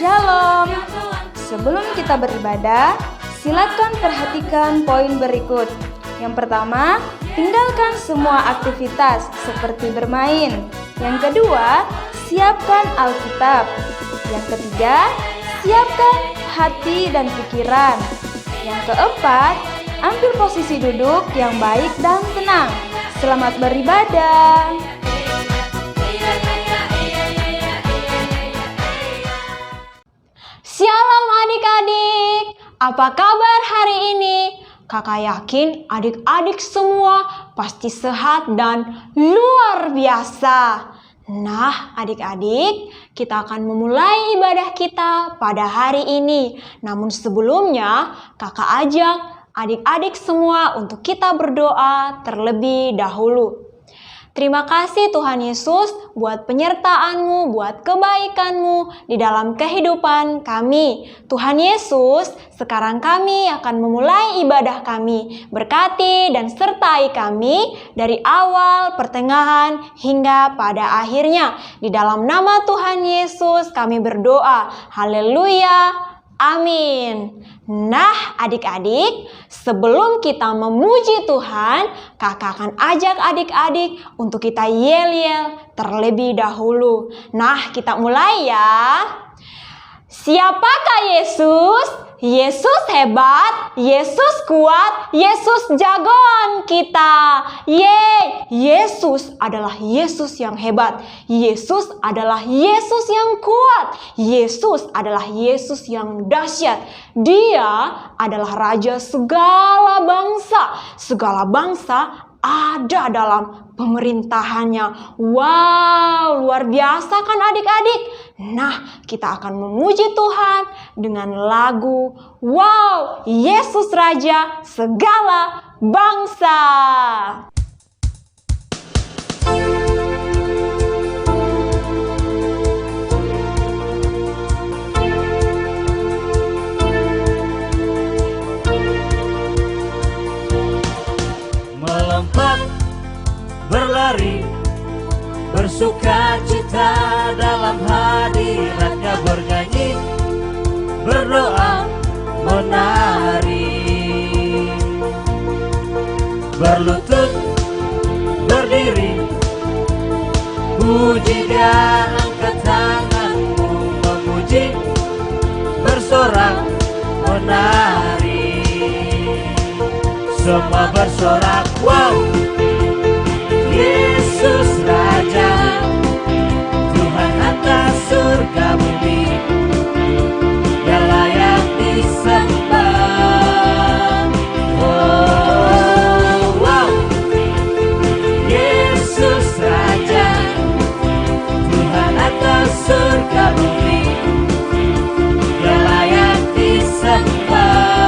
Shalom. Sebelum kita beribadah, silakan perhatikan poin berikut. Yang pertama, tinggalkan semua aktivitas seperti bermain. Yang kedua, siapkan Alkitab. Yang ketiga, siapkan hati dan pikiran. Yang keempat, ambil posisi duduk yang baik dan tenang. Selamat beribadah. Shalom adik-adik, apa kabar hari ini? Kakak yakin adik-adik semua pasti sehat dan luar biasa. Nah adik-adik, kita akan memulai ibadah kita pada hari ini. Namun sebelumnya kakak ajak adik-adik semua untuk kita berdoa terlebih dahulu. Terima kasih Tuhan Yesus buat penyertaan-Mu, buat kebaikan-Mu di dalam kehidupan kami. Tuhan Yesus, sekarang kami akan memulai ibadah kami. Berkati dan sertai kami dari awal, pertengahan, hingga pada akhirnya. Di dalam nama Tuhan Yesus kami berdoa. Haleluya. Amin. Nah adik-adik, sebelum kita memuji Tuhan, kakak akan ajak adik-adik untuk kita yel-yel terlebih dahulu. Nah kita mulai ya. Siapakah Yesus? Yesus hebat, Yesus kuat, Yesus jagoan kita. Yeay, Yesus adalah Yesus yang hebat. Yesus adalah Yesus yang kuat. Yesus adalah Yesus yang dahsyat. Dia adalah Raja segala bangsa. Segala bangsa ada dalam pemerintahannya. Wow, luar biasa kan adik-adik? Nah, kita akan memuji Tuhan dengan lagu Wow, Yesus Raja segala bangsa. Melompat, berlari, bersukacita dalam hadirat-Nya, bernyanyi, berdoa, menari, berlutut, berdiri, puji Dia, angkat tanganmu, memuji, bersorak, menari, semua bersorak, wow! Yesus Raja, Tuhan atas surga bumi, Dia layak disembah. Oh, wow! Yesus Raja, Tuhan atas surga bumi, Dia layak disembah.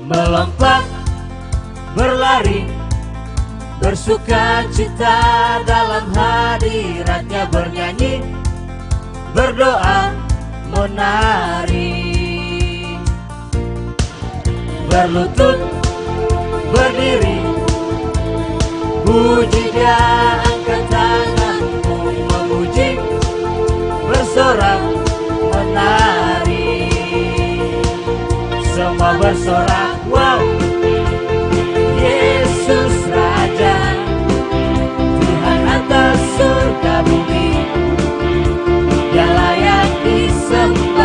Melompat, berlari, bersukacita dalam hadirat-Nya, bernyanyi, berdoa, menari, berlutut, berdiri, puji Dia, angkat tanganmu, memuji, bersorak, menari, semua bersorak, wow! Yesus Raja, Tuhan atas surga bumi, Dia layak disembah.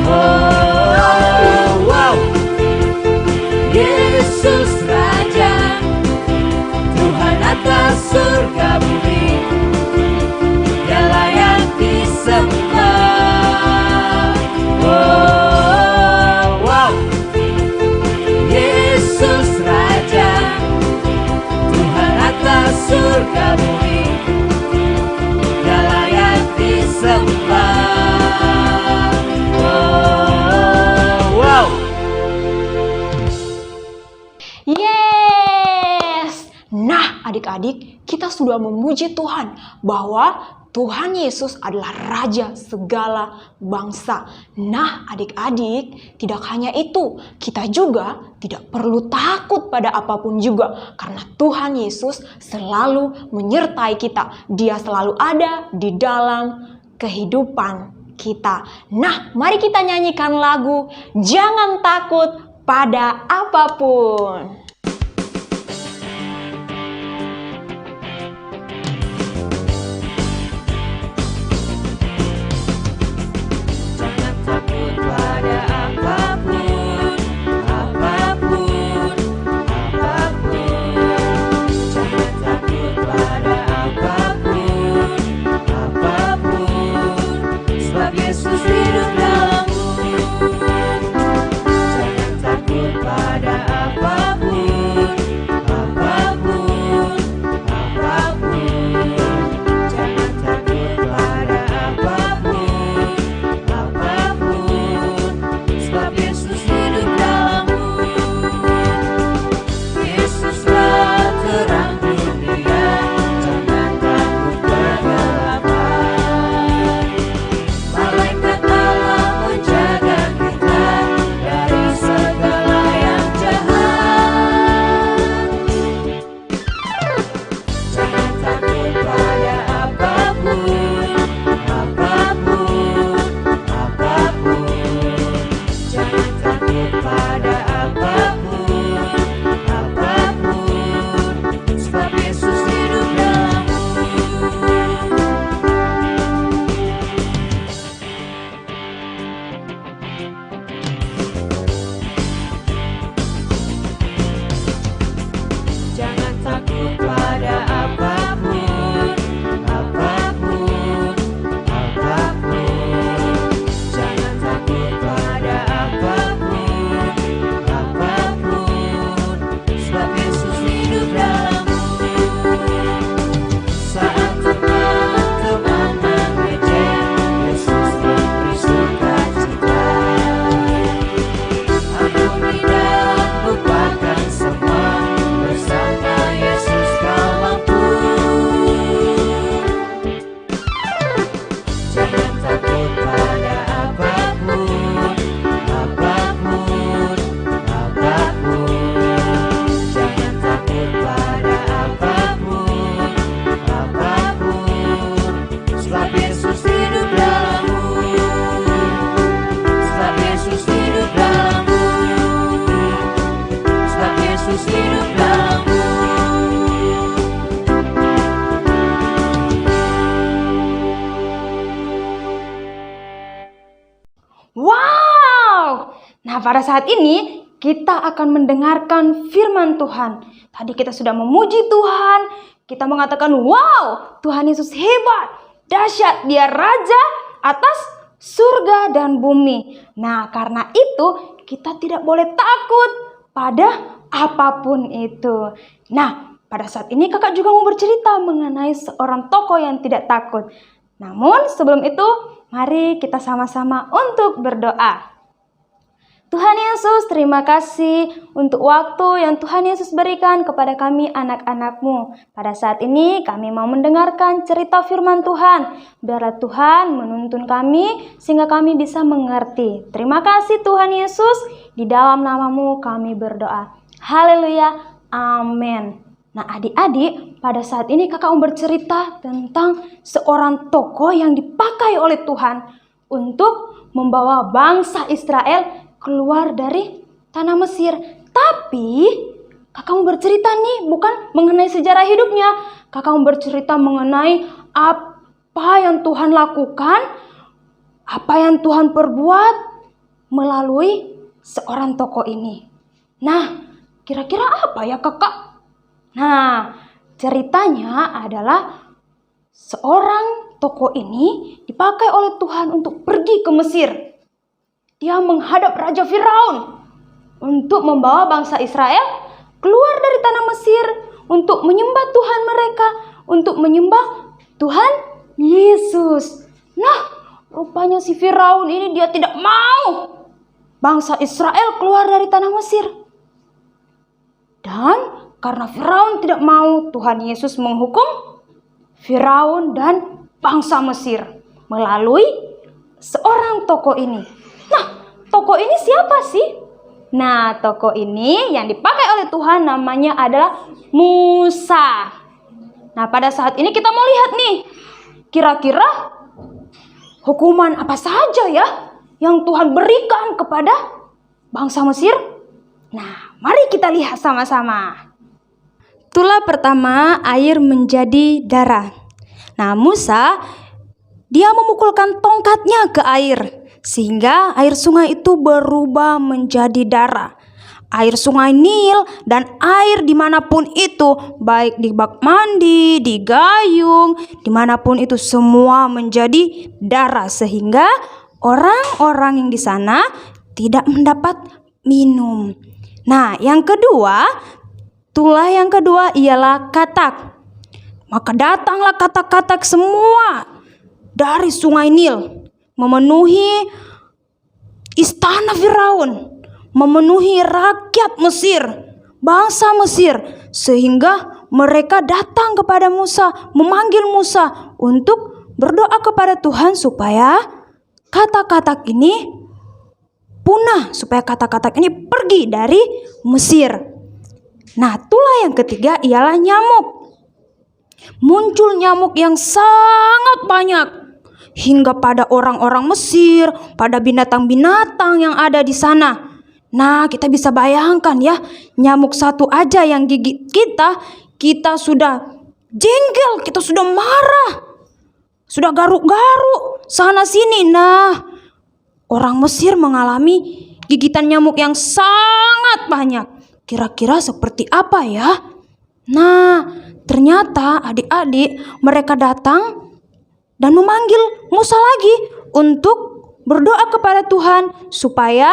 Oh, wow! Yesus Raja, Tuhan atas surga bumi, Dia layak disembah. Oh, wow! Yesus Raja, Tuhan atas surga bumi, Dia layak disembah. Oh, wow! Yes! Nah adik-adik, kita sudah memuji Tuhan bahwa Tuhan Yesus adalah Raja segala bangsa. Nah, adik-adik, tidak hanya itu, kita juga tidak perlu takut pada apapun juga, karena Tuhan Yesus selalu menyertai kita. Dia selalu ada di dalam kehidupan kita. Nah, mari kita nyanyikan lagu Jangan Takut Pada Apapun. Wow! Nah, pada saat ini kita akan mendengarkan firman Tuhan. Tadi kita sudah memuji Tuhan, kita mengatakan, wow, Tuhan Yesus hebat, dahsyat, Dia Raja atas surga dan bumi. Nah, karena itu kita tidak boleh takut pada apapun itu. Nah, pada saat ini kakak juga mau bercerita mengenai seorang tokoh yang tidak takut. Namun sebelum itu, mari kita sama-sama untuk berdoa. Tuhan Yesus, terima kasih untuk waktu yang Tuhan Yesus berikan kepada kami anak-anak-Mu. Pada saat ini kami mau mendengarkan cerita firman Tuhan. Biarlah Tuhan menuntun kami sehingga kami bisa mengerti. Terima kasih Tuhan Yesus, di dalam nama-Mu kami berdoa. Haleluya, amin. Nah adik-adik, pada saat ini kakak mau bercerita tentang seorang tokoh yang dipakai oleh Tuhan untuk membawa bangsa Israel keluar dari tanah Mesir. Tapi kakak mau bercerita nih bukan mengenai sejarah hidupnya. Kakak mau bercerita mengenai apa yang Tuhan lakukan, apa yang Tuhan perbuat melalui seorang tokoh ini. Nah, kira-kira apa ya kakak? Nah, ceritanya adalah seorang tokoh ini dipakai oleh Tuhan untuk pergi ke Mesir. Dia menghadap Raja Firaun untuk membawa bangsa Israel keluar dari tanah Mesir untuk menyembah Tuhan mereka, untuk menyembah Tuhan Yesus. Nah, rupanya si Firaun ini dia tidak mau bangsa Israel keluar dari tanah Mesir. Dan karena Firaun tidak mau, Tuhan Yesus menghukum Firaun dan bangsa Mesir melalui seorang tokoh ini. Nah, tokoh ini siapa sih? Nah, tokoh ini yang dipakai oleh Tuhan namanya adalah Musa. Nah, pada saat ini kita mau lihat nih, kira-kira hukuman apa saja ya yang Tuhan berikan kepada bangsa Mesir? Nah, mari kita lihat sama-sama. Tulah pertama, air menjadi darah. Nah, Musa, dia memukulkan tongkatnya ke air, sehingga air sungai itu berubah menjadi darah. Air sungai Nil dan air dimanapun itu, baik di bak mandi, di gayung, dimanapun itu semua menjadi darah, sehingga orang-orang yang di sana tidak mendapat minum. Nah, yang kedua, tulah yang kedua ialah katak. Maka datanglah katak-katak semua dari sungai Nil, memenuhi istana Firaun, memenuhi rakyat Mesir, bangsa Mesir, sehingga mereka datang kepada Musa, memanggil Musa untuk berdoa kepada Tuhan supaya katak-katak ini punah, supaya katak-katak ini pergi dari Mesir. Nah, tulah yang ketiga ialah nyamuk. Muncul nyamuk yang sangat banyak hingga pada orang-orang Mesir, pada binatang-binatang yang ada di sana. Nah, kita bisa bayangkan ya, nyamuk satu aja yang gigit kita sudah jengkel, kita sudah marah, sudah garuk-garuk sana sini. Nah, orang Mesir mengalami gigitan nyamuk yang sangat banyak. Kira-kira seperti apa ya? Nah, ternyata adik-adik mereka datang dan memanggil Musa lagi untuk berdoa kepada Tuhan supaya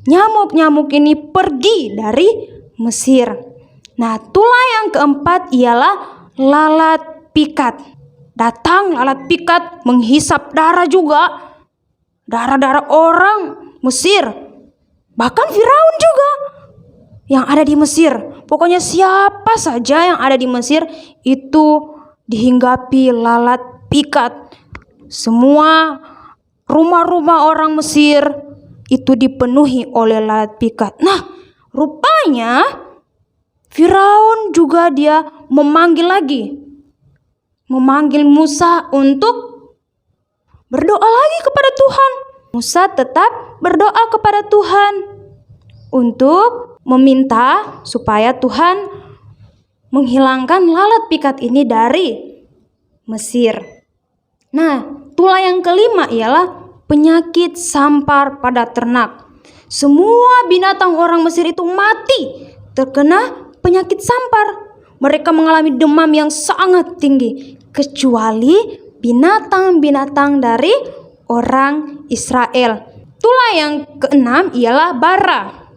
nyamuk-nyamuk ini pergi dari Mesir. Nah, tulah yang keempat ialah lalat pikat. Datang lalat pikat menghisap darah juga. Darah-darah orang Mesir. Bahkan Firaun juga yang ada di Mesir. Pokoknya siapa saja yang ada di Mesir itu dihinggapi lalat pikat. Semua rumah-rumah orang Mesir itu dipenuhi oleh lalat pikat. Nah, rupanya Firaun juga dia memanggil Musa untuk berdoa lagi kepada Tuhan. Musa tetap berdoa kepada Tuhan untuk meminta supaya Tuhan menghilangkan lalat pikat ini dari Mesir. Nah, tulah yang kelima ialah penyakit sampar pada ternak. Semua binatang orang Mesir itu mati terkena penyakit sampar. Mereka mengalami demam yang sangat tinggi, kecuali binatang-binatang dari orang Israel. Tulah yang keenam ialah bara.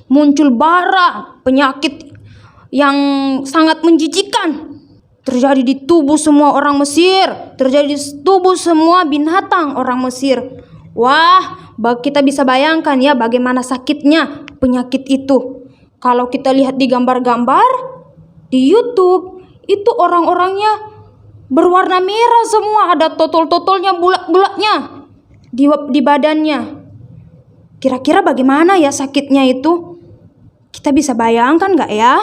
Muncul bara, penyakit yang sangat menjijikan. Terjadi di tubuh semua orang Mesir, terjadi di tubuh semua binatang orang Mesir. Wah, kita bisa bayangkan ya bagaimana sakitnya penyakit itu. Kalau kita lihat di gambar-gambar di YouTube, itu orang-orangnya berwarna merah semua, ada totol-totolnya, bulat-bulatnya di badannya. Kira-kira bagaimana ya sakitnya itu? Kita bisa bayangkan gak ya?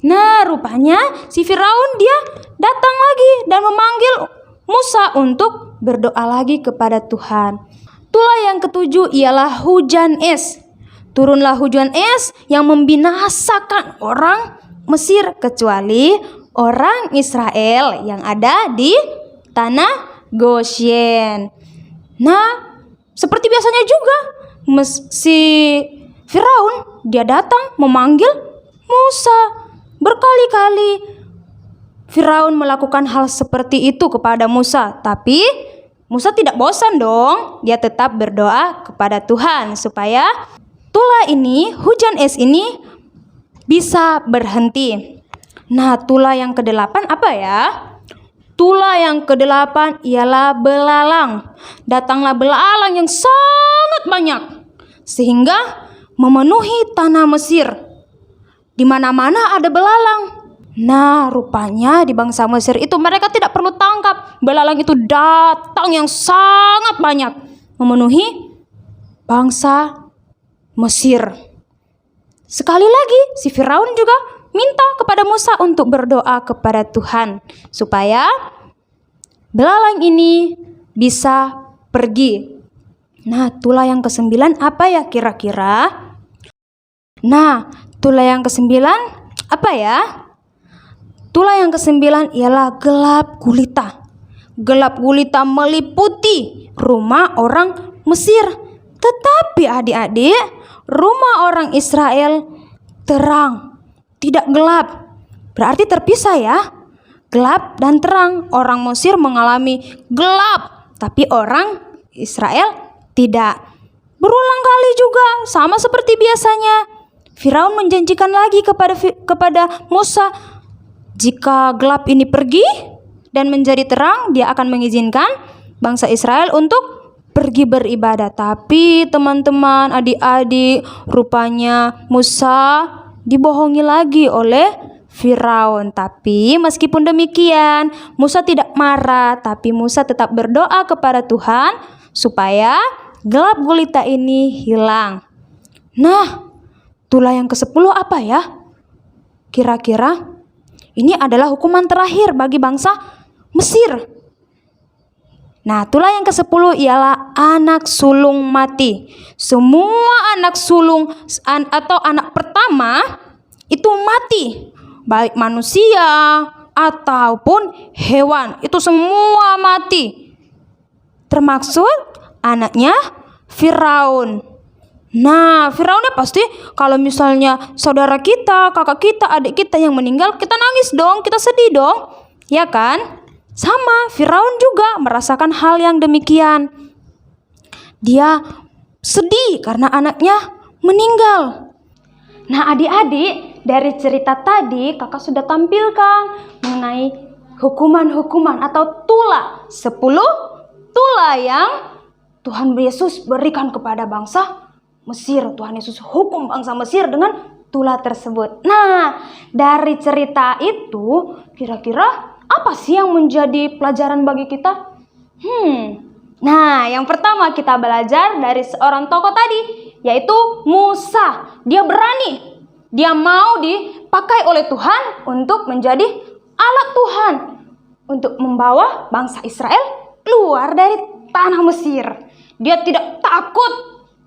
Nah, rupanya si Firaun dia datang lagi dan memanggil Musa untuk berdoa lagi kepada Tuhan. Tulah yang ketujuh ialah hujan es. Turunlah hujan es yang membinasakan orang Mesir kecuali orang Israel yang ada di tanah Goshen. Nah, seperti biasanya juga si Firaun dia datang memanggil Musa. Berkali-kali Firaun melakukan hal seperti itu kepada Musa, tapi Musa tidak bosan dong. Dia tetap berdoa kepada Tuhan supaya tulah ini, hujan es ini bisa berhenti. Nah, tulah yang kedelapan apa ya? Tulah yang kedelapan ialah belalang. Datanglah belalang yang sangat banyak sehingga memenuhi tanah Mesir. Di mana-mana ada belalang. Nah, rupanya di bangsa Mesir itu mereka tidak perlu tangkap. Belalang itu datang yang sangat banyak memenuhi bangsa Mesir. Sekali lagi, si Firaun juga minta kepada Musa untuk berdoa kepada Tuhan supaya belalang ini bisa pergi. Nah, tulah yang ke-9 apa ya kira-kira? Nah, tulah yang ke-9 apa ya? Tulah yang ke-9 ialah gelap gulita. Gelap gulita meliputi rumah orang Mesir. Tetapi adik-adik, rumah orang Israel terang, tidak gelap. Berarti terpisah ya. Gelap dan terang. Orang Mesir mengalami gelap, tapi orang Israel tidak. Berulang kali juga, sama seperti biasanya. Firaun menjanjikan lagi kepada Musa, jika gelap ini pergi dan menjadi terang, dia akan mengizinkan bangsa Israel untuk pergi beribadah. Tapi teman-teman, adik-adik, rupanya Musa dibohongi lagi oleh Firaun. Tapi meskipun demikian, Musa tidak marah, tapi Musa tetap berdoa kepada Tuhan supaya gelap gulita ini hilang. Nah, tulah yang ke-10 apa ya? Kira-kira ini adalah hukuman terakhir bagi bangsa Mesir. Nah, tulah yang ke-10 ialah anak sulung mati. Semua anak sulung atau anak pertama itu mati. Baik manusia ataupun hewan. Itu semua mati. Termasuk anaknya Firaun. Nah, Firaunnya pasti kalau misalnya saudara kita, kakak kita, adik kita yang meninggal, kita nangis dong, kita sedih dong. Ya kan? Sama, Firaun juga merasakan hal yang demikian. Dia sedih karena anaknya meninggal. Nah, adik-adik, dari cerita tadi kakak sudah tampilkan mengenai hukuman-hukuman atau tulah. 10 tulah yang Tuhan Yesus berikan kepada bangsa Mesir. Tuhan Yesus hukum bangsa Mesir dengan tulah tersebut. Nah, dari cerita itu kira-kira apa sih yang menjadi pelajaran bagi kita? Nah, yang pertama kita belajar dari seorang tokoh tadi, yaitu Musa. Dia berani, dia mau dipakai oleh Tuhan untuk menjadi alat Tuhan untuk membawa bangsa Israel keluar dari tanah Mesir. Dia tidak takut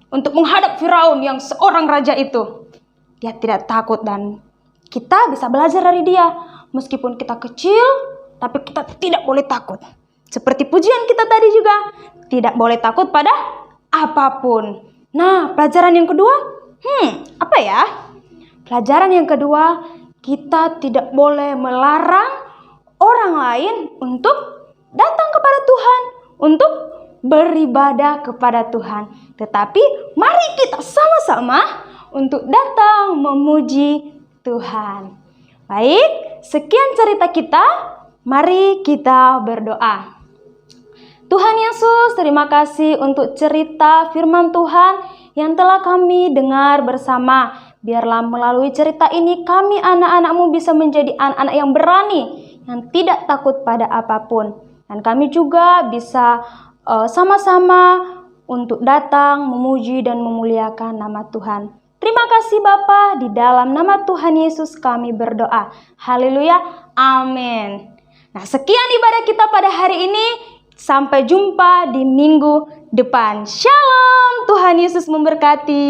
untuk menghadap Firaun yang seorang raja itu. Dia tidak takut dan kita bisa belajar dari dia. Meskipun kita kecil, tapi kita tidak boleh takut. Seperti pujian kita tadi juga, tidak boleh takut pada apapun. Nah, pelajaran yang kedua, apa ya? Pelajaran yang kedua, kita tidak boleh melarang orang lain untuk datang kepada Tuhan, untuk beribadah kepada Tuhan. Tetapi mari kita sama-sama untuk datang memuji Tuhan. Baik, sekian cerita kita. Mari kita berdoa. Tuhan Yesus, terima kasih untuk cerita firman Tuhan yang telah kami dengar bersama. Biarlah melalui cerita ini kami anak-anak-Mu bisa menjadi anak-anak yang berani, yang tidak takut pada apapun. Dan kami juga bisa sama-sama untuk datang memuji dan memuliakan nama Tuhan. Terima kasih Bapa, di dalam nama Tuhan Yesus kami berdoa. Haleluya, amin. Nah, sekian ibadah kita pada hari ini. Sampai jumpa di minggu depan. Shalom, Tuhan Yesus memberkati.